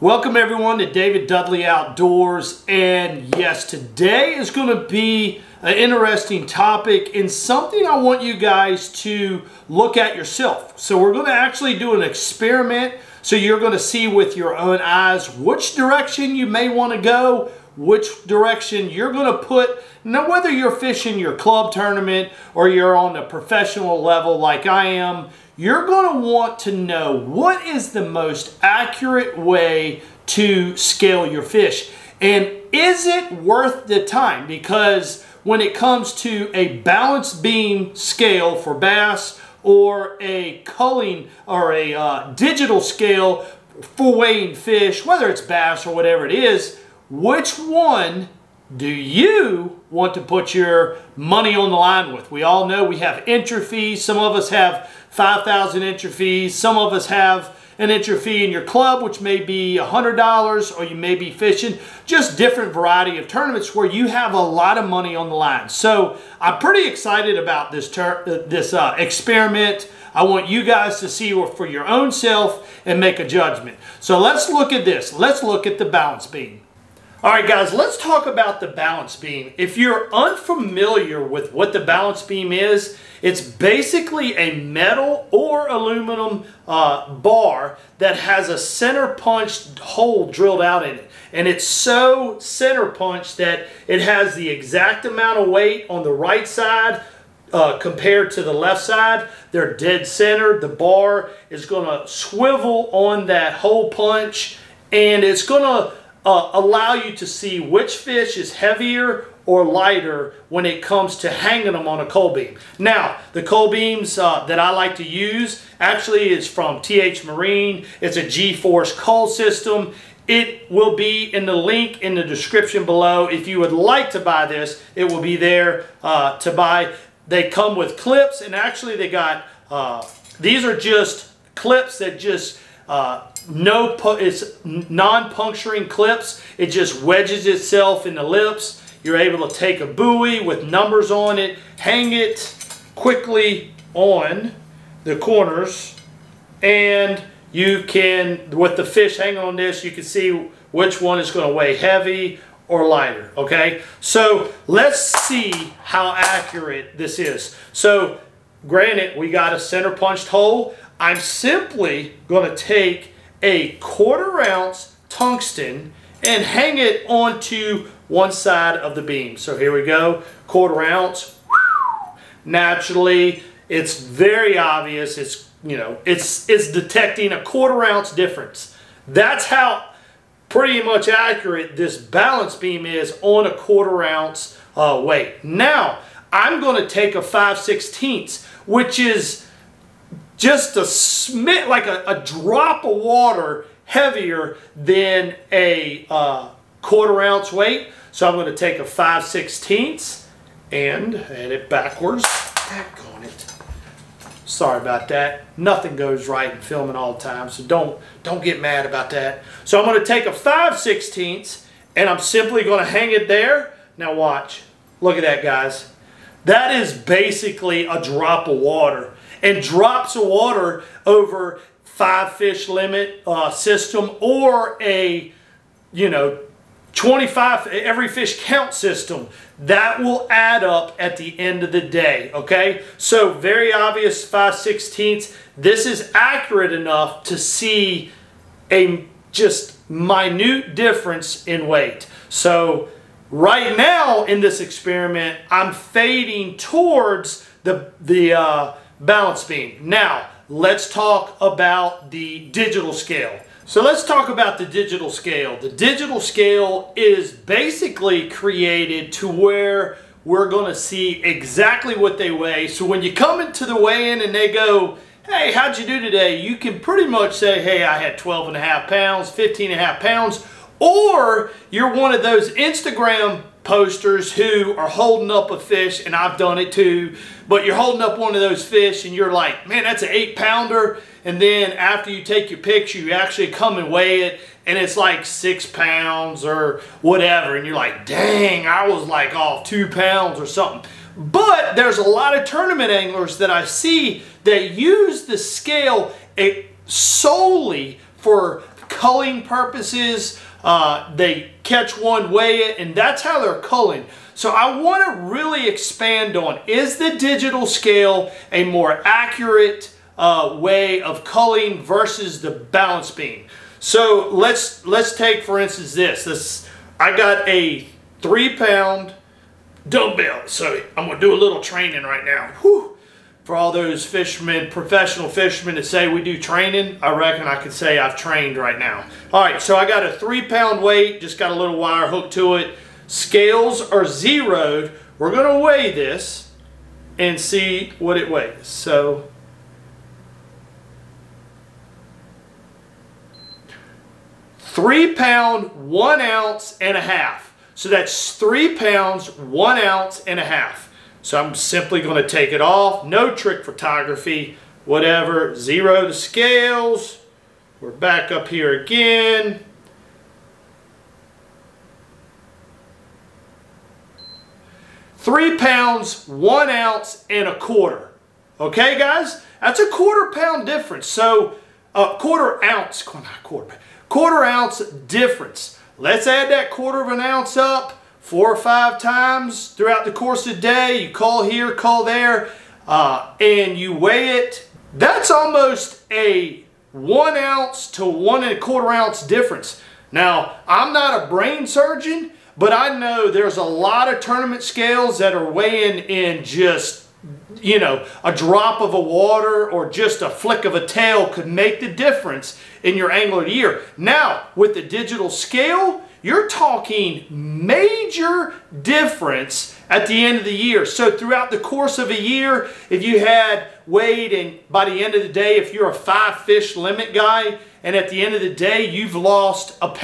Welcome everyone to David Dudley Outdoors, and yes, today is going to be an interesting topic and something I want you guys to look at yourself. So we're going to actually do an experiment, so you're going to see with your own eyes which direction you may want to go, which direction you're going to put. Now, whether you're fishing your club tournament or you're on a professional level like I am, you're going to want to know what is the most accurate way to scale your fish. And is it worth the time? Because when it comes to a balance beam scale for bass or a culling or a digital scale for weighing fish, whether it's bass or whatever it is, which one do you want to put your money on the line with? We all know we have entry fees. Some of us have 5,000 entry fees. Some of us have an entry fee in your club, which may be $100, or you may be fishing just different variety of tournaments where you have a lot of money on the line. So I'm pretty excited about this experiment. I want you guys to see for your own self and make a judgment. So let's look at this. Let's look at the balance beam. All right, guys, let's talk about the balance beam. If you're unfamiliar with what the balance beam is, it's basically a metal or aluminum bar that has a center punched hole drilled out in it. And it's so center punched that it has the exact amount of weight on the right side compared to the left side. They're dead center. The bar is going to swivel on that hole punch, and it's going to allow you to see which fish is heavier or lighter when it comes to hanging them on a cull beam. Now, the cull beams that I like to use actually is from TH Marine. It's a G-Force cull system. It will be in the link in the description below. If you would like to buy this, it will be there to buy. They come with clips, and actually they got, these are just clips that just, it's non-puncturing clips. It just wedges itself in the lips. You're able to take a buoy with numbers on it, hang it quickly on the corners, and you can, with the fish hanging on this, you can see which one is going to weigh heavy or lighter. Okay, so let's see how accurate this is. So granted, we got a center punched hole. I'm simply going to take a 1/4 ounce tungsten and hang it onto one side of the beam. So here we go, 1/4 ounce. Naturally, it's very obvious. It's, you know, it's detecting a 1/4 ounce difference. That's how pretty much accurate this balance beam is on a 1/4 ounce weight. Now, I'm going to take a 5/16, which is just a smidge, like a drop of water heavier than a 1/4 ounce weight. So I'm going to take a 5/16 and head it backwards. Daggone it. Sorry about that. Nothing goes right in filming all the time, so don't get mad about that. So I'm going to take a 5/16 and I'm simply going to hang it there. Now watch. Look at that, guys. That is basically a drop of water. And drops of water over 5 fish limit system, or a, you know, 25 every fish count system, that will add up at the end of the day. Okay, so very obvious 5/16. This is accurate enough to see a just minute difference in weight. So right now in this experiment, I'm fading towards the balance beam. Now, let's talk about the digital scale. So let's talk about the digital scale. The digital scale is basically created to where we're going to see exactly what they weigh. So when you come into the weigh-in and they go, hey, how'd you do today? You can pretty much say, hey, I had 12.5 pounds, 15.5 pounds, or you're one of those Instagram posters who are holding up a fish, and I've done it too, but you're holding up one of those fish and you're like, man, that's an 8-pounder, and then after you take your picture, you actually come and weigh it, and it's like 6 pounds or whatever, and you're like, dang, I was like off 2 pounds or something. But there's a lot of tournament anglers that I see that use the scale solely for culling purposes. They catch one, weigh it, and that's how they're culling. So I want to really expand on, is the digital scale a more accurate way of culling versus the balance beam? So let's take, for instance, this. I got a 3-pound dumbbell. So I'm going to do a little training right now. Whew. For all those fishermen, professional fishermen that say we do training, I reckon I could say I've trained right now. All right, so I got a 3-pound weight, just got a little wire hooked to it. Scales are zeroed. We're going to weigh this and see what it weighs. So £3, 1 ounce and a half. So that's 3 pounds, 1 ounce and a half. So I'm simply going to take it off. No trick photography, whatever. Zero the scales. We're back up here again. £3, 1 ounce and a quarter. Okay, guys? That's a quarter pound difference. So quarter ounce difference. Let's add that quarter of an ounce up 4 or 5 times throughout the course of the day. You cull here, cull there, and you weigh it. That's almost a 1 ounce to 1 1/4 ounce difference. Now, I'm not a brain surgeon, but I know there's a lot of tournament scales that are weighing in just, you know, a drop of a water or just a flick of a tail could make the difference in your angler of the year. Now, with the digital scale, you're talking major difference at the end of the year. So throughout the course of a year, if you had weighed, and by the end of the day, if you're a 5-fish limit guy, and at the end of the day, you've lost an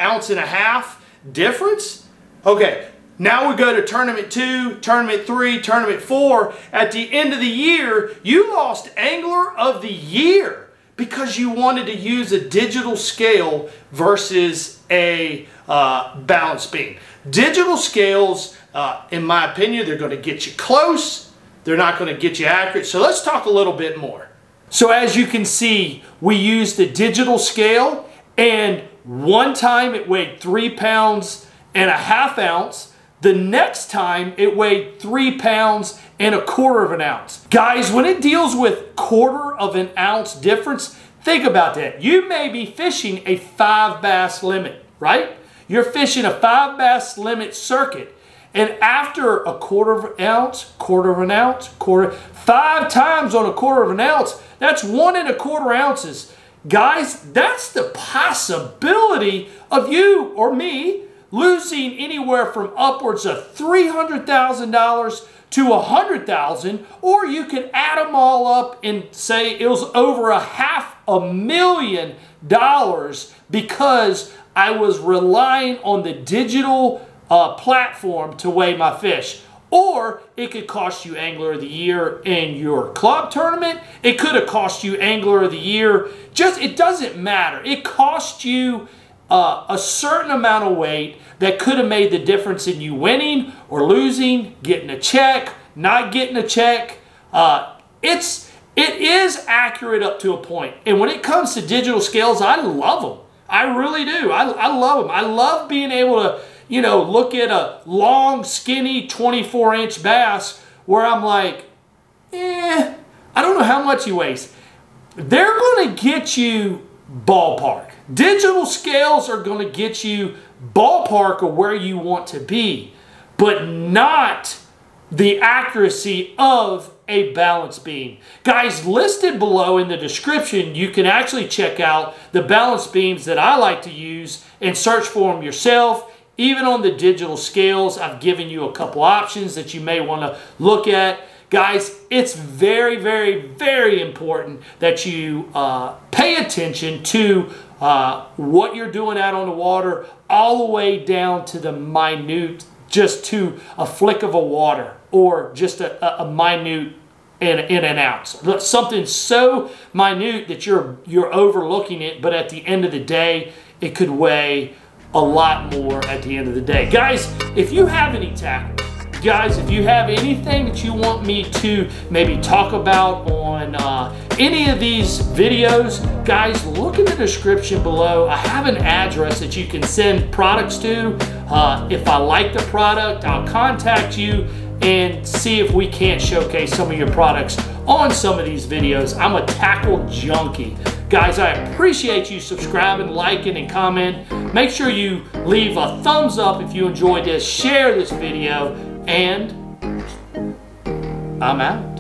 ounce and a half difference. Okay, now we go to tournament 2, tournament 3, tournament 4. At the end of the year, you lost angler of the year because you wanted to use a digital scale versus a balance beam. Digital scales, in my opinion, they're going to get you close. They're not going to get you accurate. So let's talk a little bit more. So as you can see, we used the digital scale, and one time it weighed 3 pounds and a half ounce. The next time it weighed 3 pounds and a quarter of an ounce. Guys, when it deals with quarter of an ounce difference, think about that. You may be fishing a 5 bass limit, right? You're fishing a 5 bass limit circuit, and after a quarter of an ounce, 5 times on a quarter of an ounce, that's 1 1/4 ounces. Guys, that's the possibility of you or me losing anywhere from upwards of $300,000 to $100,000, or you could add them all up and say it was over $500,000 because I was relying on the digital platform to weigh my fish. Or it could cost you Angler of the Year in your club tournament. It could have cost you Angler of the Year. It doesn't matter. It cost you a certain amount of weight that could have made the difference in you winning or losing, getting a check, not getting a check. It is accurate up to a point. And when it comes to digital scales, I love them. I really do. I love them. I love being able to, you know, look at a long, skinny 24-inch bass where I'm like, I don't know how much he weighs. They're going to get you ballpark. Digital scales are going to get you ballpark of where you want to be, but not the accuracy of a balance beam. Guys, listed below in the description, you can actually check out the balance beams that I like to use and search for them yourself. Even on the digital scales, I've given you a couple options that you may want to look at. Guys, it's very, very, very important that you pay attention to what you're doing out on the water, all the way down to the minute, just to a flick of a water, or just a minute in an ounce. Something so minute that you're overlooking it, but at the end of the day, it could weigh a lot more at the end of the day. Guys, if you have any tackle, guys, if you have anything that you want me to maybe talk about on any of these videos, guys, look in the description below. I have an address that you can send products to. If I like the product, I'll contact you and see if we can't showcase some of your products on some of these videos. I'm a tackle junkie. Guys, I appreciate you subscribing, liking, and comment. Make sure you leave a thumbs up if you enjoyed this, share this video, and I'm out.